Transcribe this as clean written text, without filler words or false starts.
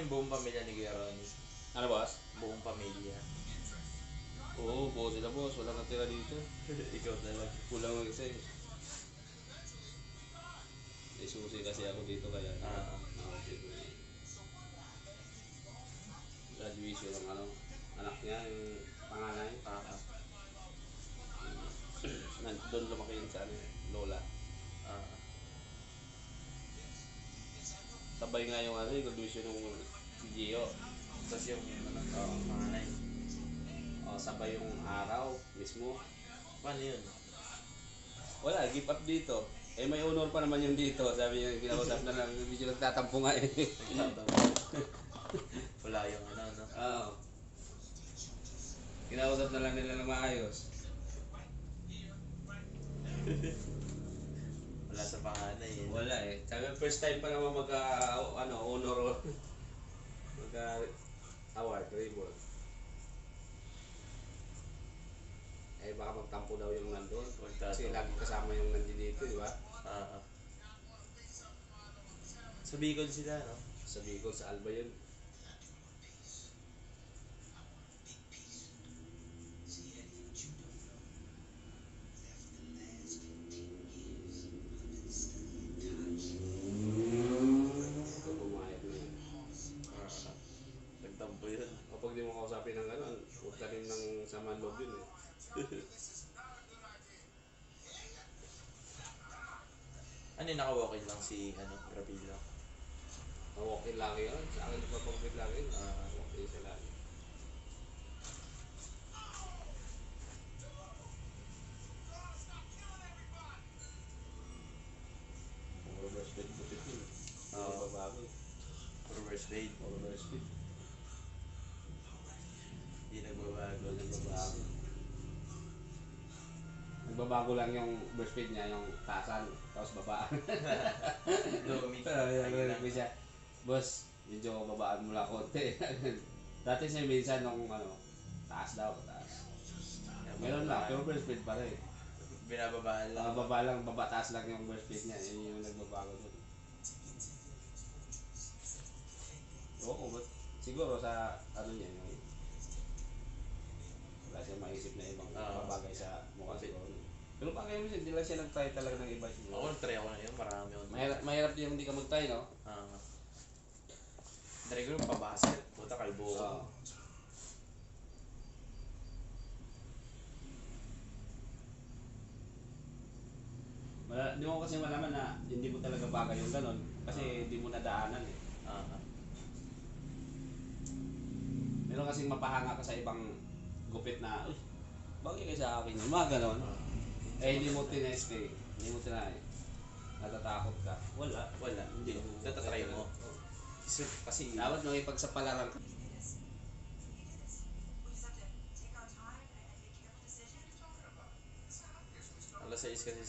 yung buong pamilya ni Kuya Ronnie. Ano boss? Buong pamilya. Oo, buo sila boss. Walang natira dito. Ikaw talaga. Kulang ang isa eh. May susi kasi ako dito kaya nakapit ko eh. Graduation ng ano, anak niya, yung panganay. Doon lumaki yun sa ano, lola. Sabay nga yung ano, yung graduation ng si Gio. Tapos yung panganay. Sabay yung araw mismo. Paano yun? Wala, give up dito. Eh may honor pa naman yung dito. Sabi niya, kinausap na lang, medyo nagtatampo nga eh. Wala yung ano, no? Oo. Kinausap na lang nila na maayos. Wala sa panganay eh. Wala eh. Sabi, first time pa naman honor award, ribbon. Eh baka magtampo daw yung nandun. Kasi lagi kasama yung nandun dito, di ba? Sa Bicol sila, no? Sa Bicol, sa Alba yun. Nagtampo yun. Kapag di mo kausapin ng ano, huwag ka rin ng sama loob yun eh. Ano yung naka-walk-in lang si Gravilla? Okay lagi yun. Sa akin nagpapagpit lagi yun. Okay siya lagi. Reverse speed butit yun. Hindi babago eh. Reverse fade. Reverse speed. Hindi nagbabago. Nagbabago. Nagbabago lang yung burst speed niya, yung taasan, tapos babaan. Lumit. Sabi siya, boss, medyo babaan mo lang konti. Dati siya minsan nung taas daw, taas. Meron lang, pero burst speed pa rin. Binababaan lang. Baba lang, babataas lang yung burst speed niya, yun yung nagbabago dun. Oo, but siguro sa niya, yung wala siya maisip na ibang bagay sa mukha siguro. Pero bagay mo siya, hindi lang siya nag-try talaga ng iba siguro. Ako nag-try ako na yun, marami ako. Mahirap yung hindi ka mag-try, no? Try ko yung pabasket, puta kalbo ko. Di mo kasi malaman na hindi mo talaga bagay yung ganon kasi hindi mo nadaanan eh. Meron kasing mapahanga ka sa ibang gupit na, uy, bagay kayo sa akin yun, mga ganon. Eh hindi mo tinest eh, hindi mo tinay. Natatakot ka. Wala. Hindi. Natatry mo. Kasi dapat nung ipagsapalaran ka. alas 6 kasi